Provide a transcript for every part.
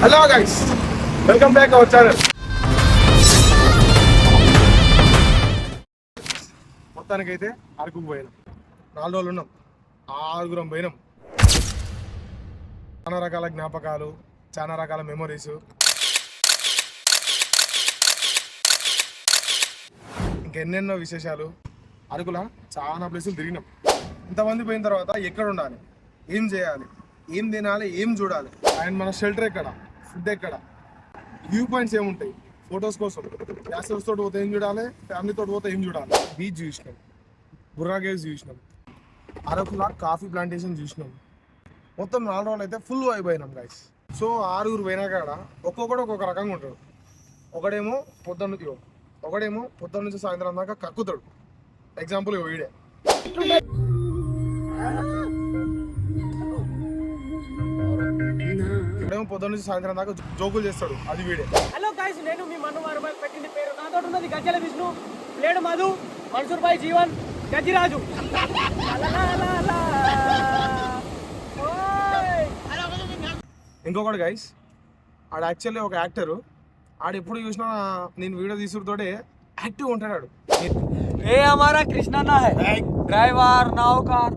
Hello guys, welcome back our channel. మొత్తానికైతే అరకుకు పోయినాం. 4 రోజులు ఉన్నాం, 6 పోయినాం. చాలా రకాల జ్ఞాపకాలు, చాలా రకాల మెమొరీస్, ఇంకెన్నెన్నో విశేషాలు. అరకులా చాలా ప్లేసులు తిరిగినాం. ఇంతమంది పోయిన తర్వాత ఎక్కడ ఉండాలి, ఏం చేయాలి, ఏం తినాలి, ఏం చూడాలి, అండ్ మన షెల్టర్ ఎక్కడ, ఫుడ్ ఎక్కడ, వ్యూ పాయింట్స్ ఏముంటాయి, ఫొటోస్ కోసం గ్యాసెస్ తోటి పోతే ఏం చూడాలి, ఫ్యామిలీ తోటి పోతే ఏం చూడాలి, బీచ్ చూసినాం, బుర్రా కేవ్స్ చూసినాం, అరకులా కాఫీ ప్లాంటేషన్ చూసినాం. మొత్తం 4 రోజులు అయితే ఫుల్ వైబ్ అయినాం గైస్. సో 6 పోయినా కాడ ఒక్కొక్కడు ఒక్కొక్క రకంగా ఉంటాడు. ఒకడేమో పొద్దున్న నుంచి సాయంత్రం దాకా కక్కుతాడు. ఎగ్జాంపుల్ వీడే. ఇక్కడేమో పొద్దున్న నుంచి సాయంత్రం దాకా జోకులు చేస్తాడు, అది వీడే. హలో గైస్, నేను మీ మన్ను పెట్టింది పేరు. నాతో ఉన్నది గజ్జల విష్ణు, ప్లేడు మధు, మన్సూర్ భాయ్ జీవన్, గజ్జిరాజు. ఇంకొకటి గైస్, ఆడు యాక్చువల్లీ ఒక యాక్టరు. ఆడు ఎప్పుడు చూసినా నేను వీడియో తీసుకుంటోడే యాక్టివ్ ఉంటాడు. ఏ హమారా కృష్ణ అన్న హై, డ్రైవర్ నౌకర్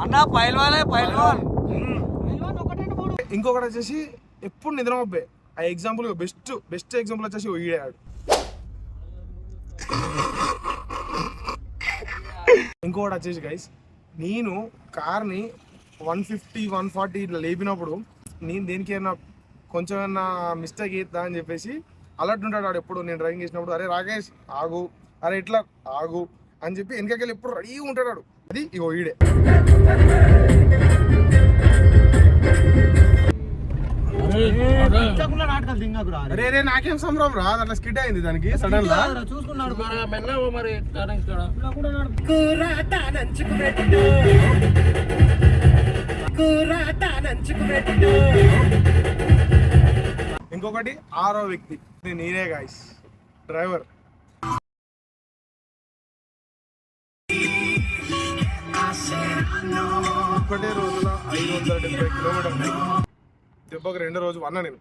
అన్న, పైల్వాన్ పైల్వాన్. ఇంకొకటి వచ్చేసి ఎప్పుడు నిద్రమబ్బే. ఆ ఎగ్జాంపుల్ బెస్ట్ ఎగ్జాంపుల్ వచ్చేసి వీడాడు. ఇంకొకటి వచ్చేసి గైస్, నేను కార్ని 150, 140 ఇట్లా లేపినప్పుడు నేను దేనికి ఏమన్నా కొంచెం ఏమన్నా మిస్టేక్ అవుతుందా అని చెప్పేసి అలర్ట్ ఉంటాడు వాడు ఎప్పుడు. నేను డ్రైవింగ్ చేసినప్పుడు అరే రాకేష్ ఆగు, అరే ఇట్లా ఆగు అని చెప్పి వెనకకెళ్ళి ఎప్పుడు రెడీగా ఉంటాడు. అది ఇగో ఈడే. అరే రే నాకేం సంభ్రమం రా, అట్లా స్కిడ్ అయింది దానికి సడన్ గా. చూసుకున్నాడు ఇంకొకటి 6వ వ్యక్తి నేనే గాయస్, డ్రైవర్. ఒకటే రోజున 570 కిలోమీటర్లు, దెబ్బకు 2 రోజు అన్నా నేను.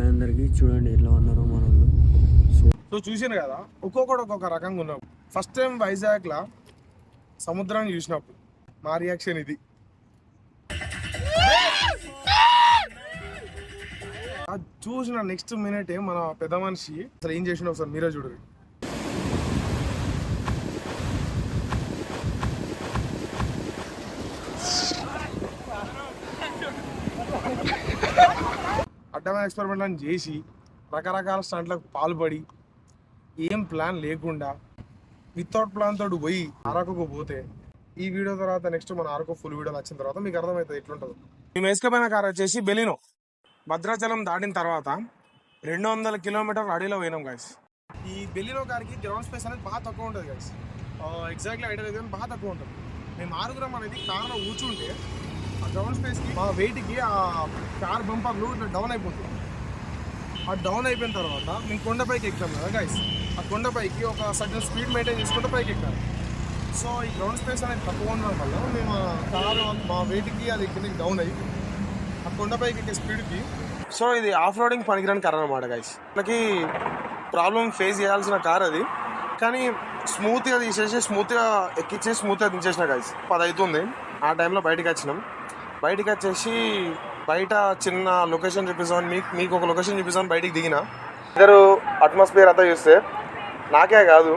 అందరికి చూడండి ఎట్లా ఉన్నారు మన. సో చూసాను కదా, ఒక్కొక్కడు ఒక్కొక్క రకంగా ఉన్నాం. ఫస్ట్ టైం వైజాగ్లో సముద్రాన్ని చూసినప్పుడు మా రియాక్షన్ ఇది. చూసిన నెక్స్ట్ మినిట్ మన పెద్ద మనిషి అసలు ఏం చేసిండో ఒకసారి మీరే చూడరు. అడ్డమైన ఎక్స్పెరిమెంట్ అని చేసి రకరకాల స్టంట్లకు పాల్పడి ఏం ప్లాన్ లేకుండా వితౌట్ ప్లాన్ తోటి పోయి అరకుకు పోతే, ఈ వీడియో తర్వాత నెక్స్ట్ మన అరకు ఫుల్ వీడియోలు వచ్చిన తర్వాత మీకు అర్థమవుతుంది ఎట్లుంటుందో. మేము వేసుకపోయిన కార్ వచ్చేసి బెలినో. భద్రాచలం దాటిన తర్వాత 200 కిలోమీటర్ల అడవిలో పోయినాం గైస్. ఈ బెలినో కార్కి గ్రౌండ్ స్పేస్ అనేది బాగా తక్కువ ఉంటుంది గైస్. ఎగ్జాక్ట్లీ ఐడియా లేదు కానీ బాగా తక్కువ ఉంటుంది. మేము 6 అనేది కార్లో కూర్చుంటే ఆ గ్రౌండ్ స్పేస్కి మా వెయిట్కి ఆ కార్ బంపర్లు ఇట్లా డౌన్ అయిపోతుంది. ఆ డౌన్ అయిపోయిన తర్వాత మేము కొండపైకి ఎక్కుతాం కదా గైస్. ఆ కొండపైకి ఒక సర్టన్ స్పీడ్ మెయింటైన్ చేసుకుంటే పైకి ఎక్కాలి. సో ఈ గ్రౌండ్ స్పేస్ అనేది తక్కువ ఉండడం వల్ల మేము కారు మా వెయిట్కి అది కిందకి డౌన్ అయ్యి ఆ కొండపైకి ఎక్కే స్పీడ్కి. సో ఇది ఆఫ్ రోడింగ్ పనికిరాని కార్ అనమాట గైస్. మనకి ప్రాబ్లం ఫేస్ చేయాల్సిన కార్ అది, కానీ స్మూత్గా తీసేసి స్మూత్గా ఎక్కించేసి స్మూత్గా దించేసిన గైస్. 10 అవుతుంది. ఆ టైంలో బయటికి వచ్చినాం. బయటికి వచ్చేసి బయట చిన్న లొకేషన్ చూపిస్తామని మీకు ఒక లొకేషన్ చూపిస్తామని బయటికి దిగిన. ఇద్దరు అట్మాస్ఫియర్ అంతా చూస్తే నాకే కాదు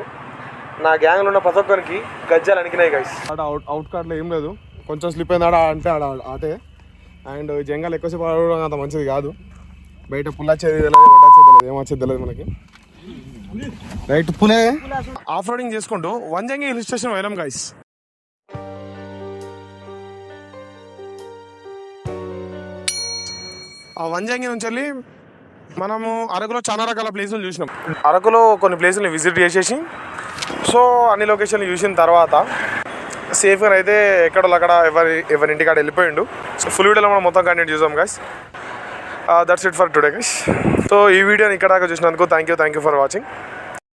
నా గ్యాంగ్లో ఉన్న ప్రతి ఒక్కరికి గజ్జాలు అనికినాయి గైస్. ఆడ అవుట్ కార్డ్లో ఏం లేదు, కొంచెం స్లిప్ అయింది ఆడ అంటే ఆటే. అండ్ జంగాలు ఎక్కువసేపు ఆడడం అంత మంచిది కాదు. బయట పుల్లొచ్చేది తెలియదు, కొట్టొచ్చేది తెలియదు, ఏమొచ్చేది తెలియదు మనకి. రైట్ పులే ఆఫ్ రోడింగ్ చేసుకుంటూ వంజంగి హిల్ స్టేషన్ పోయినాం గైస్. ఆ వంజంగి నుంచి వెళ్ళి మనము అరకులో చాలా రకాల ప్లేసులు చూసినాం. అరకులో కొన్ని ప్లేసులు విజిట్ చేసేసి, సో అన్ని లొకేషన్లు చూసిన తర్వాత సేఫ్గా అయితే ఎక్కడో అక్కడ ఎవరి ఇంటికాడ వెళ్ళిపోయిండు. సో ఫుల్ వీడియోలో మనం మొత్తం కంటిన్యూ చూసాం guys. That's it for today guys. So ఈ వీడియోని ఇక్కడ దాకా చూసినందుకు థ్యాంక్ యూ ఫర్ వాచింగ్.